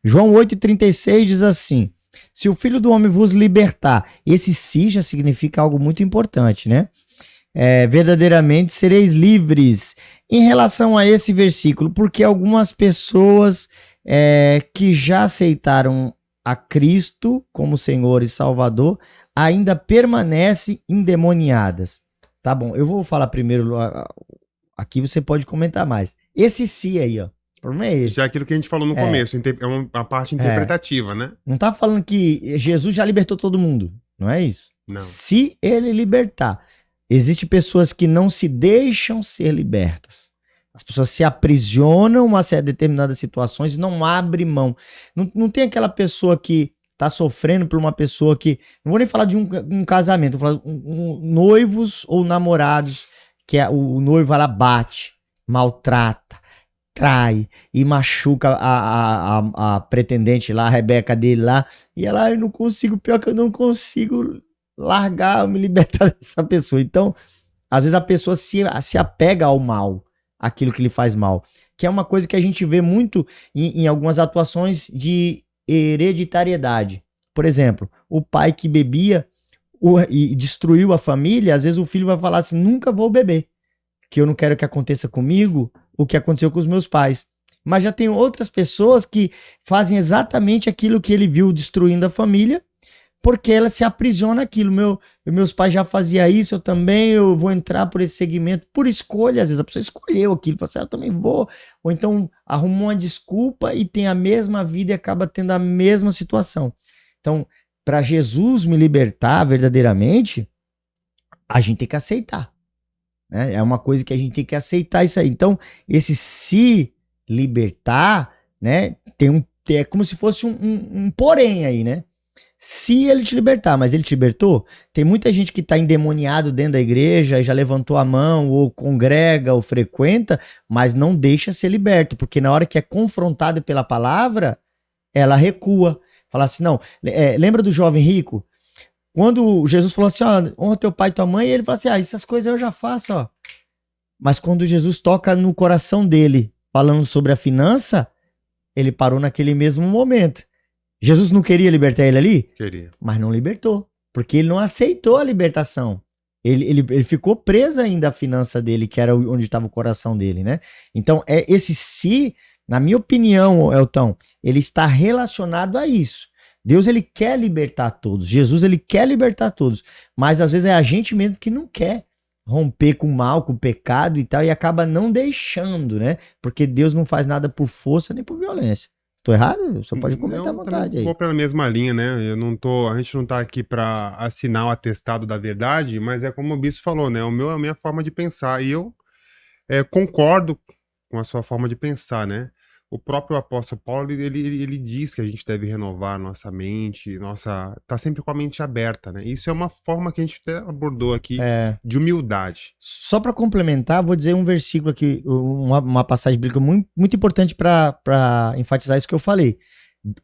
João 8,36 diz assim: se o Filho do Homem vos libertar, esse "se" já significa algo muito importante, né? Verdadeiramente sereis livres. Em relação a esse versículo, porque algumas pessoas que já aceitaram a Cristo como Senhor e Salvador ainda permanecem endemoniadas. Tá bom, eu vou falar primeiro, aqui você pode comentar mais. Esse "se" aí, ó, o problema é esse. Já aquilo que a gente falou no começo, é uma parte interpretativa, né? Não tá falando que Jesus já libertou todo mundo, não é isso? Não. Se ele libertar. Existem pessoas que não se deixam ser libertas. As pessoas se aprisionam a determinadas situações e não abrem mão. Não tem aquela pessoa que tá sofrendo por uma pessoa que... Não vou nem falar de um casamento, vou falar noivos ou namorados, que o noivo ela bate, maltrata, trai e machuca a pretendente lá, a Rebeca dele lá, e ela, eu não consigo, pior que eu não consigo largar, me libertar dessa pessoa. Então, às vezes a pessoa se apega ao mal, aquilo que lhe faz mal, que é uma coisa que a gente vê muito em algumas atuações de hereditariedade. Por exemplo, o pai que bebia e destruiu a família, às vezes o filho vai falar assim, nunca vou beber, que eu não quero que aconteça comigo o que aconteceu com os meus pais. Mas já tem outras pessoas que fazem exatamente aquilo que ele viu destruindo a família, porque ela se aprisiona aquilo. Meus pais já faziam isso, eu também, eu vou entrar por esse segmento, por escolha. Às vezes a pessoa escolheu aquilo, falou assim, eu também vou. Ou então arrumou uma desculpa e tem a mesma vida e acaba tendo a mesma situação. Então, para Jesus me libertar verdadeiramente, a gente tem que aceitar. Né? É uma coisa que a gente tem que aceitar isso aí. Então, esse se libertar, né, é como se fosse um porém aí, né? Se ele te libertar, mas ele te libertou, tem muita gente que está endemoniado dentro da igreja, já levantou a mão, ou congrega, ou frequenta, mas não deixa ser liberto, porque na hora que é confrontado pela palavra, ela recua. Fala assim, não, lembra do jovem rico? Quando Jesus falou assim, ó, honra teu pai e tua mãe, ele falou assim, essas coisas eu já faço, ó. Mas quando Jesus toca no coração dele, falando sobre a finança, ele parou naquele mesmo momento. Jesus não queria libertar ele ali? Queria. Mas não libertou, porque ele não aceitou a libertação. Ele ficou preso ainda à finança dele, que era onde estava o coração dele, né? Então, esse "se", na minha opinião, Elton, ele está relacionado a isso. Deus, ele quer libertar todos. Jesus, ele quer libertar todos. Mas, às vezes, é a gente mesmo que não quer romper com o mal, com o pecado e tal, e acaba não deixando, né? Porque Deus não faz nada por força nem por violência. Tô errado? Só pode comentar à vontade aí. Eu vou pela mesma linha, né? A gente não tá aqui para assinar o atestado da verdade, mas é como o Bispo falou, né? A minha forma de pensar. E eu concordo com a sua forma de pensar, né? O próprio apóstolo Paulo, ele diz que a gente deve renovar nossa mente, tá sempre com a mente aberta, né? Isso é uma forma que a gente até abordou aqui de humildade. Só para complementar, vou dizer um versículo aqui, uma passagem bíblica muito, muito importante para enfatizar isso que eu falei.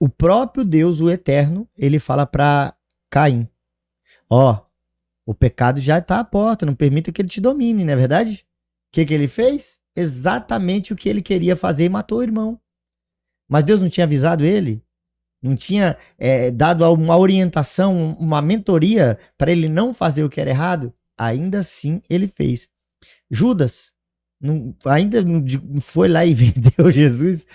O próprio Deus, o Eterno, ele fala para Caim, o pecado já está à porta, não permita que ele te domine, não é verdade? O que ele fez? Exatamente o que ele queria fazer e matou o irmão. Mas Deus não tinha avisado ele? Não tinha dado uma orientação, uma mentoria para ele não fazer o que era errado? Ainda assim ele fez. Judas ainda não foi lá e vendeu Jesus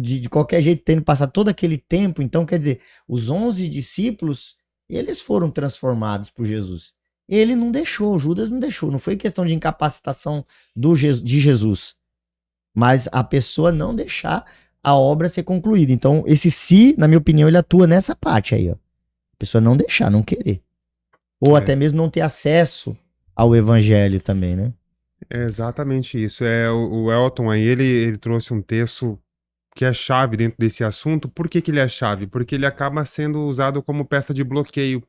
de qualquer jeito, tendo passado todo aquele tempo. Então, quer dizer, os 11 discípulos, eles foram transformados por Jesus. Ele não deixou, Judas não deixou. Não foi questão de incapacitação de Jesus, mas a pessoa não deixar a obra ser concluída. Então, esse "se", na minha opinião, ele atua nessa parte aí, ó. A pessoa não deixar, não querer. Ou até mesmo não ter acesso ao evangelho também, né? É exatamente isso. O Elton aí, ele trouxe um texto que é chave dentro desse assunto. Por que ele é chave? Porque ele acaba sendo usado como peça de bloqueio,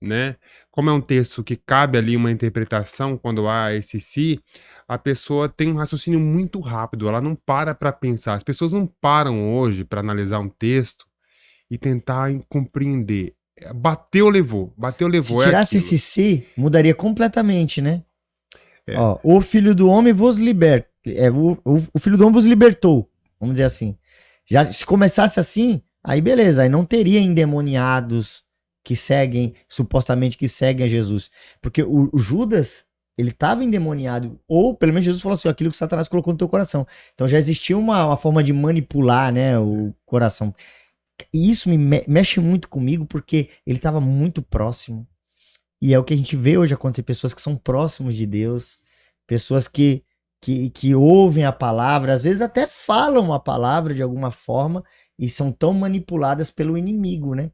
né? Como é um texto que cabe ali uma interpretação, quando há esse "se", a pessoa tem um raciocínio muito rápido, ela não para pensar. As pessoas não param hoje para analisar um texto e tentar compreender. Bateu, levou. Se tirasse esse "se", mudaria completamente, né? O Filho do Homem vos liberta. O Filho do Homem vos libertou, vamos dizer assim. Já se começasse assim, aí beleza, aí não teria endemoniados que seguem, supostamente que seguem a Jesus. Porque o Judas, ele estava endemoniado, ou pelo menos Jesus falou assim, aquilo que Satanás colocou no teu coração. Então já existia uma forma de manipular, né, o coração. E isso mexe muito comigo, porque ele estava muito próximo. E é o que a gente vê hoje acontecer, pessoas que são próximos de Deus, pessoas que ouvem a palavra, às vezes até falam a palavra de alguma forma, e são tão manipuladas pelo inimigo, né?